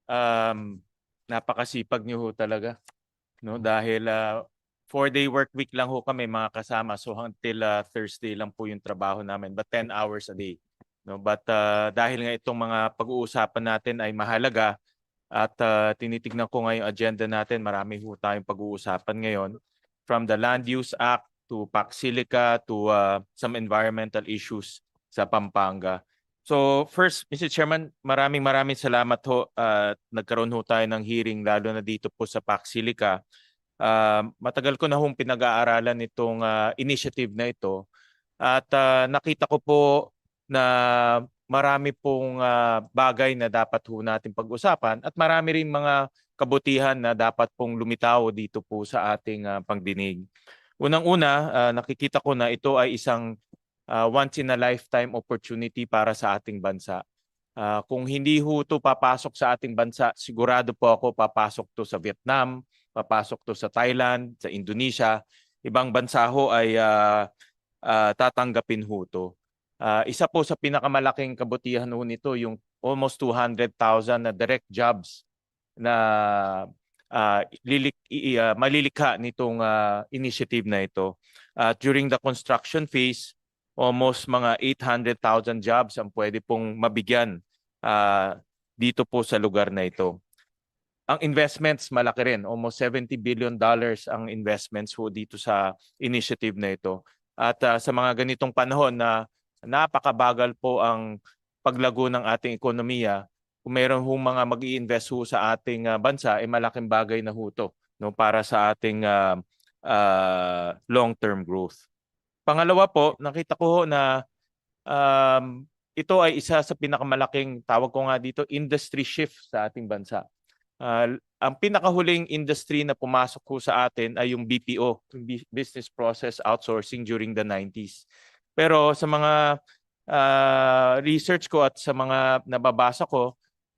Um, Napakasipag niyo ho talaga, no? Dahil 4-day work week lang ho kami mga kasama. So until Thursday lang po yung trabaho namin, but 10 hours a day. No? But dahil nga itong mga pag-uusapan natin ay mahalaga at tinitignan ko ngayong agenda natin, marami ho tayong pag-uusapan ngayon. From the Land Use Act to Pax Silica to some environmental issues sa Pampanga. So first, Mr. Chairman, maraming salamat ho. Nagkaroon ho tayo ng hearing lalo na dito po sa Pax Silica. Matagal ko na hong pinag-aaralan itong initiative na ito at nakita ko po na marami pong bagay na dapat ho natin pag-usapan at marami rin mga kabutihan na dapat pong lumitaw dito po sa ating pagdinig. Unang-una, nakikita ko na ito ay isang once in a lifetime opportunity para sa ating bansa. Kung hindi ho ito papasok sa ating bansa, sigurado po ako papasok to sa Vietnam, papasok to sa Thailand, sa Indonesia. Ibang bansa ho ay tatanggapin ho ito. Isa po sa pinakamalaking kabutihan ho nito yung almost 200,000 na direct jobs na malilikha nitong initiative na ito. During the construction phase, almost mga 800,000 jobs ang pwede pong mabigyan dito po sa lugar na ito. Ang investments malaki rin, almost $70 billion ang investments ho dito sa initiative na ito. At sa mga ganitong panahon na napakabagal po ang paglago ng ating ekonomiya, kung mayroon ho mga mag-i-invest ho sa ating bansa, ay malaking bagay na ho ito, no, para sa ating long-term growth. Pangalawa po, nakita ko ho na ito ay isa sa pinakamalaking, tawag ko nga dito, industry shift sa ating bansa. Ang pinakahuling industry na pumasok ko sa atin ay yung BPO, yung Business Process Outsourcing during the 90s. Pero sa mga research ko at sa mga nababasa ko,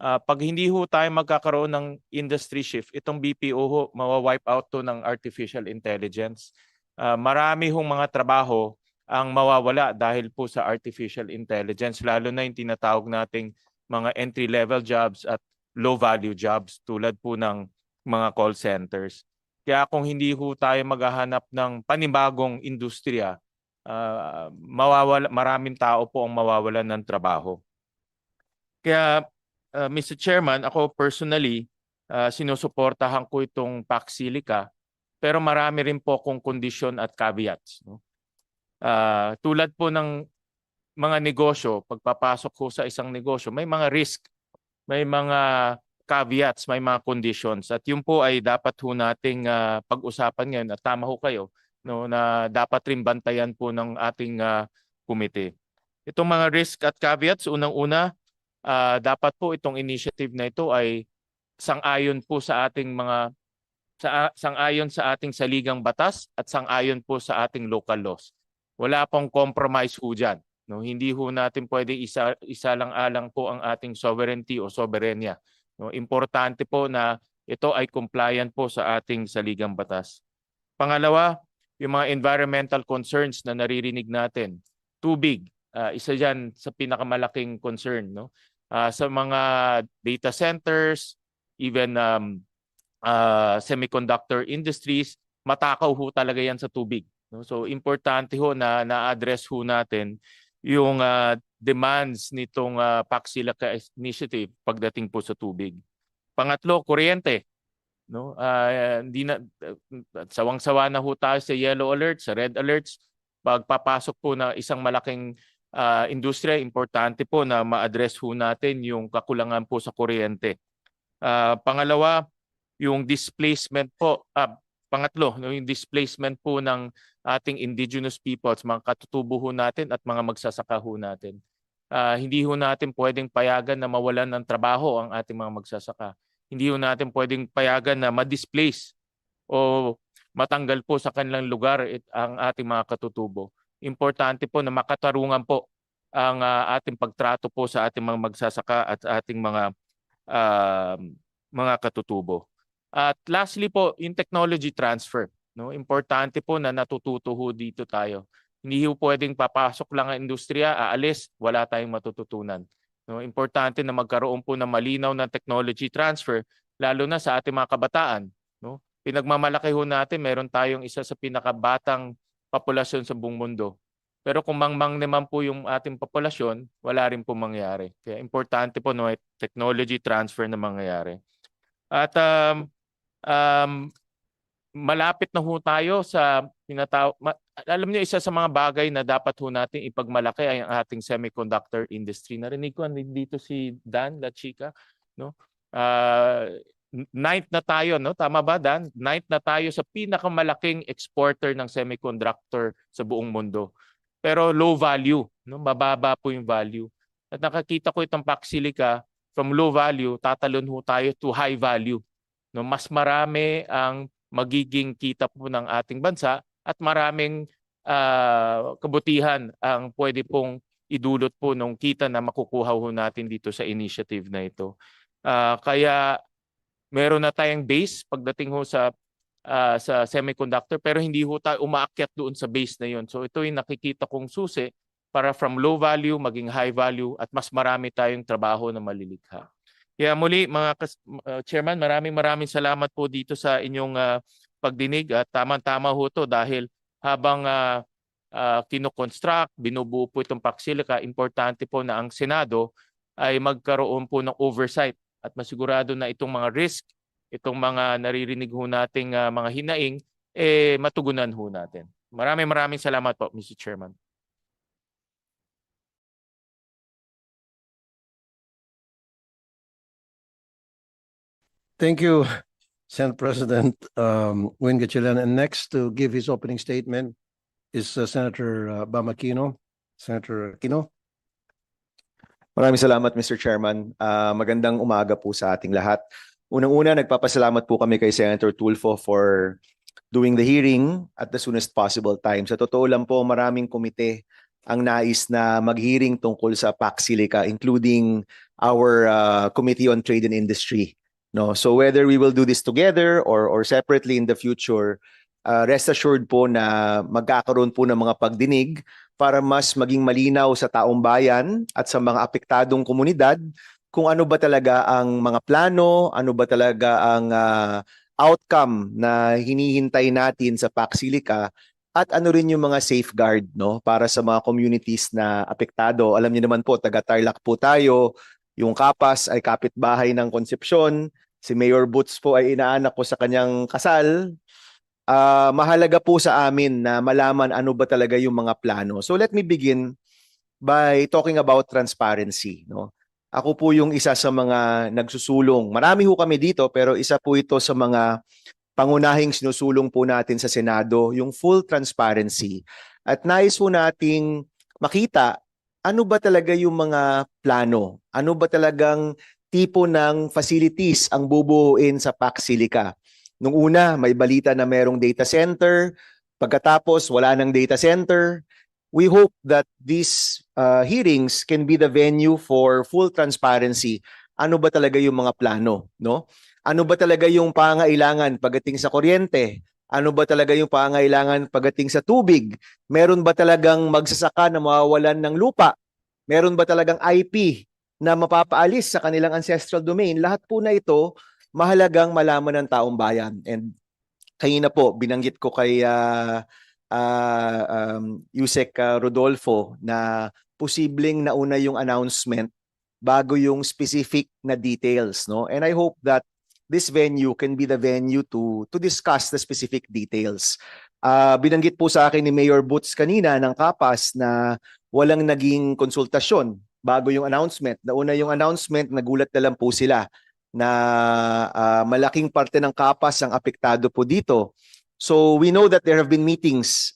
pag hindi ho tayo magkakaroon ng industry shift, itong BPO ho, mawa-wipe out to ng artificial intelligence. Marami hong mga trabaho ang mawawala dahil po sa artificial intelligence, lalo na yung tinatawag nating mga entry-level jobs at low-value jobs tulad po ng mga call centers. Kaya kung hindi ho tayo maghahanap ng panibagong industriya, maraming tao po ang mawawalan ng trabaho. Kaya Mr. Chairman, ako personally, sinusuportahan ko itong Pax Silica, pero marami rin po akong kondisyon at caveats. No? Tulad po ng mga negosyo, pagpapasok ko sa isang negosyo, may mga risk, may mga caveats, may mga conditions. At yun po ay dapat ho nating pag-usapan ngayon at tama ho kayo, no, na dapat rin bantayan po ng ating komite. Itong mga risk at caveats, unang-una, dapat po itong initiative na ito ay sang-ayon po sa ating mga sang-ayon sa ating saligang batas at sang-ayon po sa ating local laws. Wala pong compromise ho dyan. No, hindi ho natin pwede isa lang alang po ang ating sovereignty o soberenya. No, importante po na ito ay compliant po sa ating saligang batas. Pangalawa, yung mga environmental concerns na naririnig natin. Tubig, isa diyan sa pinakamalaking concern, no? Sa mga data centers, even semiconductor industries, matakaw ho talaga yan sa tubig. No? So importante ho na na-address ho natin yung demands nitong Pax Silica Initiative pagdating po sa tubig. Pangatlo, kuryente. No? Hindi na, sawang-sawa na ho tayo sa yellow alerts, sa red alerts. Pagpapasok po na isang malaking industriya, importante po na ma-address ho natin yung kakulangan po sa kuryente. Pangalawa, yung displacement po, pangatlo, yung displacement po ng ating indigenous peoples, mga katutubo ho natin at mga magsasaka ho natin. Hindi ho natin pwedeng payagan na mawalan ng trabaho ang ating mga magsasaka. Hindi ho natin pwedeng payagan na ma-displace o matanggal po sa kanilang lugar ang ating mga katutubo. Importante po na makatarungan po ang ating pagtrato po sa ating mga magsasaka at ating mga katutubo. At lastly po, yung technology transfer. No? Importante po na natututo ho dito tayo. Hindi ho pwedeng papasok lang ang industriya, aalis, wala tayong matututunan. No, importante na magkaroon po ng malinaw na technology transfer lalo na sa ating mga kabataan, no? Pinagmamalaki ho natin, meron tayong isa sa pinakabatang populasyon sa buong mundo. Pero kung mangmang naman po yung ating populasyon, wala rin po mangyari. Kaya importante po no, technology transfer na mangyayari. At um, malapit na ho tayo sa alam niyo, isa sa mga bagay na dapat ho natin ipagmalaki ay ang ating semiconductor industry. Narinig ko dito si Dan La Chica, no? Ninth na tayo, no? Tama ba, Dan? Ninth na tayo sa pinakamalaking exporter ng semiconductor sa buong mundo. Pero low value, no? Mababa po yung value. At nakakita ko itong Pax Silica, from low value, tatalon ho tayo to high value. No, mas marami ang magiging kita po ng ating bansa at maraming kabutihan ang pwede pong idulot po ng kita na makukuha ho natin dito sa initiative na ito. Kaya meron na tayong base pagdating ho sa semiconductor, pero hindi ho tayo umaakyat doon sa base na yun. So ito yung nakikita kong susi para from low value maging high value at mas marami tayong trabaho na malilikha. Kaya muli mga Chairman, maraming salamat po dito sa inyong pagdinig at tamang-tama ho to dahil habang kino-construct, binubuo po itong Pax Silica, importante po na ang Senado ay magkaroon po ng oversight at masigurado na itong mga risk, itong mga naririnig ho nating mga hinaing, matugunan ho natin. Maraming salamat po, Mr. Chairman. Thank you, Senate President Win Gatchalian. And next to give his opening statement is Senator Bam Aquino. Senator Aquino. Maraming salamat, Mr. Chairman. Magandang umaga po sa ating lahat. Unang-una, nagpapasalamat po kami kay Senator Tulfo for doing the hearing at the soonest possible time. Sa totoo lang po, maraming komite ang nais na mag-hearing tungkol sa Pax Silica, including our Committee on Trade and Industry. No, so whether we will do this together or separately in the future, rest assured po na magkakaroon po ng mga pagdinig para mas maging malinaw sa taong bayan at sa mga apektadong komunidad kung ano ba talaga ang mga plano, ano ba talaga ang outcome na hinihintay natin sa Pax Silica at ano rin yung mga safeguard, no, para sa mga communities na apektado. Alam niyo naman po, taga Tarlac po tayo. Yung Kapas ay kapitbahay ng Concepcion. Si Mayor Boots po ay inaanak ko sa kanyang kasal. Mahalaga po sa amin na malaman ano ba talaga yung mga plano. So let me begin by talking about transparency. No? Ako po yung isa sa mga nagsusulong. Marami ho kami dito pero isa po ito sa mga pangunahing sinusulong po natin sa Senado, yung full transparency. At nais po nating makita ano ba talaga yung mga plano? Ano ba talagang tipo ng facilities ang bubuuin sa Pax Silica? Nung una, may balita na merong data center. Pagkatapos, wala nang data center. We hope that these hearings can be the venue for full transparency. Ano ba talaga yung mga plano? No? Ano ba talaga yung pangailangan pagdating sa kuryente? Ano ba talaga yung pangailangan pagdating sa tubig? Meron ba talagang magsasaka na mawawalan ng lupa? Meron ba talagang IP na mapapaalis sa kanilang ancestral domain? Lahat po na ito mahalagang malaman ng taong bayan. And kanina po, binanggit ko kay Yusek Rodolfo na posibleng nauna yung announcement bago yung specific na details. No? And I hope that this venue can be the venue to discuss the specific details. Binanggit po sa akin ni Mayor Boots kanina ng Kapas na walang naging konsultasyon bago yung announcement. Nauna yung announcement, nagulat na lang po sila na malaking parte ng Kapas ang apektado po dito. So we know that there have been meetings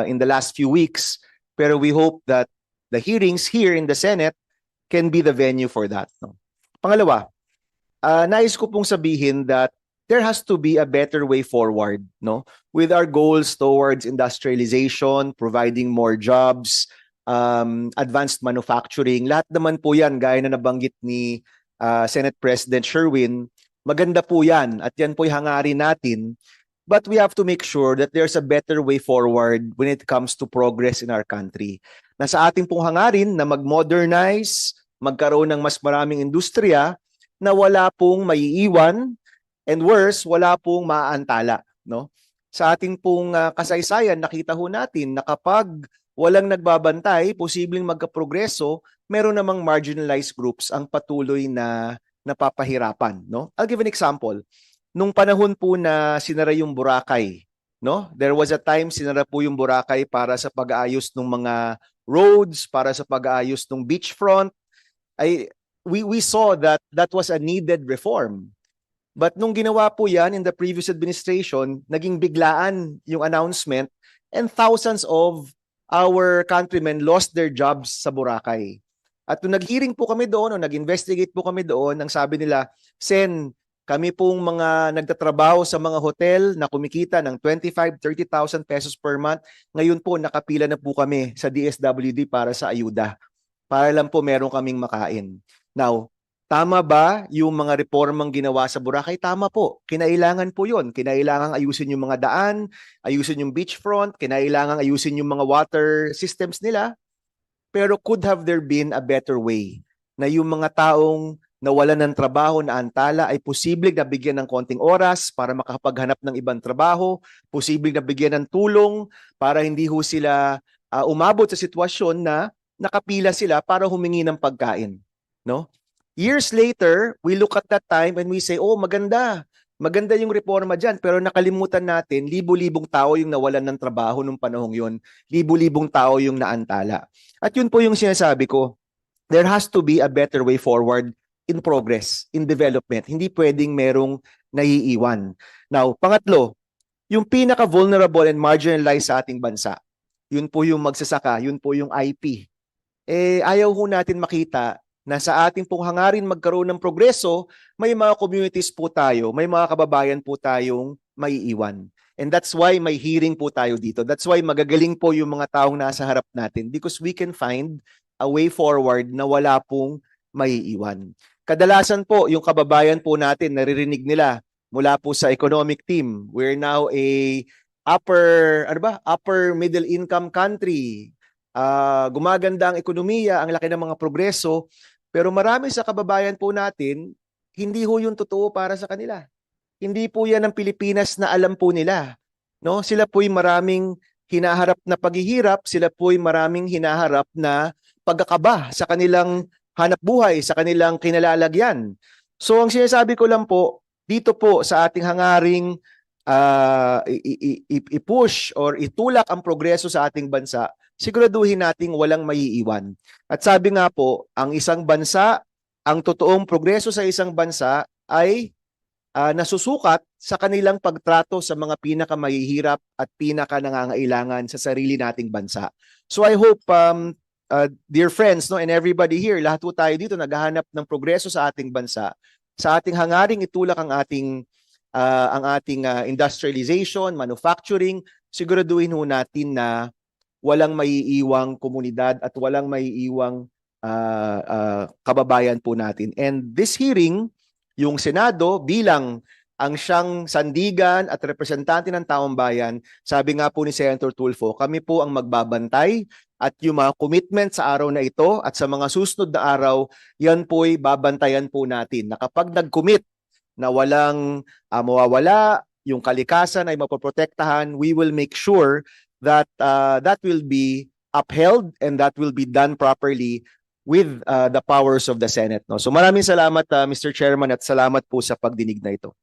in the last few weeks, pero we hope that the hearings here in the Senate can be the venue for that. No? Pangalawa, nais ko pong sabihin that there has to be a better way forward, no? With our goals towards industrialization, providing more jobs, advanced manufacturing. Lahat naman po yan, gaya na nabanggit ni Senate President Sherwin, maganda po yan at yan po hangarin natin. But we have to make sure that there's a better way forward when it comes to progress in our country. Nasa ating pong hangarin na mag-modernize, magkaroon ng mas maraming industriya na wala pong maiiwan, and worse, wala pong maaantala, no? Sa ating pong kasaysayan, nakita ho natin na kapag walang nagbabantay, posibleng magkaprogreso, meron namang marginalized groups ang patuloy na napapahirapan, no? I'll give an example. Nung panahon po na sinara yung Boracay, no? There was a time sinara po yung Boracay para sa pag-aayos ng mga roads, para sa pag-aayos ng beachfront. We saw that that was a needed reform. But nung ginawa po yan in the previous administration, naging biglaan yung announcement and thousands of our countrymen lost their jobs sa Boracay. At nung nag-hearing po kami doon o nag-investigate po kami doon, ang sabi nila, Sen, kami pong mga nagtatrabaho sa mga hotel na kumikita ng 25,000-30,000 pesos per month, ngayon po nakapila na po kami sa DSWD para sa ayuda. Para lang po meron kaming makain. Now, tama ba yung mga reformang ginawa sa Boracay? Tama po. Kinailangan po yun. Kinailangan ayusin yung mga daan, ayusin yung beachfront, kinailangan ayusin yung mga water systems nila. Pero could have there been a better way na yung mga taong nawalan ng trabaho na antala ay posibleng nabigyan ng konting oras para makapaghanap ng ibang trabaho, posibleng nabigyan ng tulong para hindi ho sila umabot sa sitwasyon na nakapila sila para humingi ng pagkain, no? Years later, we look at that time and we say, oh, maganda. Maganda yung reforma dyan. Pero nakalimutan natin, libo-libong tao yung nawalan ng trabaho nung panahong yun. Libo-libong tao yung naantala. At yun po yung sinasabi ko, there has to be a better way forward in progress, in development. Hindi pwedeng merong naiiwan. Now, pangatlo, yung pinaka-vulnerable and marginalized sa ating bansa, yun po yung magsasaka, yun po yung IP. Ayaw ho natin makita na sa ating pong hangarin magkaroon ng progreso, may mga communities po tayo, may mga kababayan po tayong maiiwan. And that's why may hearing po tayo dito. That's why magagaling po yung mga taong nasa harap natin because we can find a way forward na wala pong maiiwan. Kadalasan po, yung kababayan po natin, naririnig nila mula po sa economic team. We're now a upper middle income country. Gumaganda ang ekonomiya, ang laki ng mga progreso. Pero marami sa kababayan po natin, hindi ho yung totoo para sa kanila. Hindi po yan ang Pilipinas na alam po nila. No? Sila po'y maraming hinaharap na paghihirap, sila po'y maraming hinaharap na pagkakaba sa kanilang hanap buhay, sa kanilang kinalalagyan. So ang sinasabi ko lang po, dito po sa ating hangaring i-push or itulak ang progreso sa ating bansa, siguraduhin nating walang maiiwan. At sabi nga po, ang isang bansa, ang totoong progreso sa isang bansa ay nasusukat sa kanilang pagtrato sa mga pinakamahihirap at pinakanangangailangan sa sarili nating bansa. So I hope, dear friends, no, and everybody here, lahat po tayo dito naghahanap ng progreso sa ating bansa. Sa ating hangaring itulak ang ating industrialization, manufacturing, siguraduhin ho natin na walang maiiwang komunidad at walang maiiwang kababayan po natin. And this hearing, yung Senado bilang ang siyang sandigan at representante ng taong bayan, sabi nga po ni Senator Tulfo, kami po ang magbabantay at yung mga commitment sa araw na ito at sa mga susunod na araw, yan po'y babantayan po natin. Na kapag nag-commit na walang mawawala, yung kalikasan ay mapoprotektahan, we will make sure that that will be upheld and that will be done properly with the powers of the Senate. No? So maraming salamat Mr. Chairman at salamat po sa pagdinig na ito.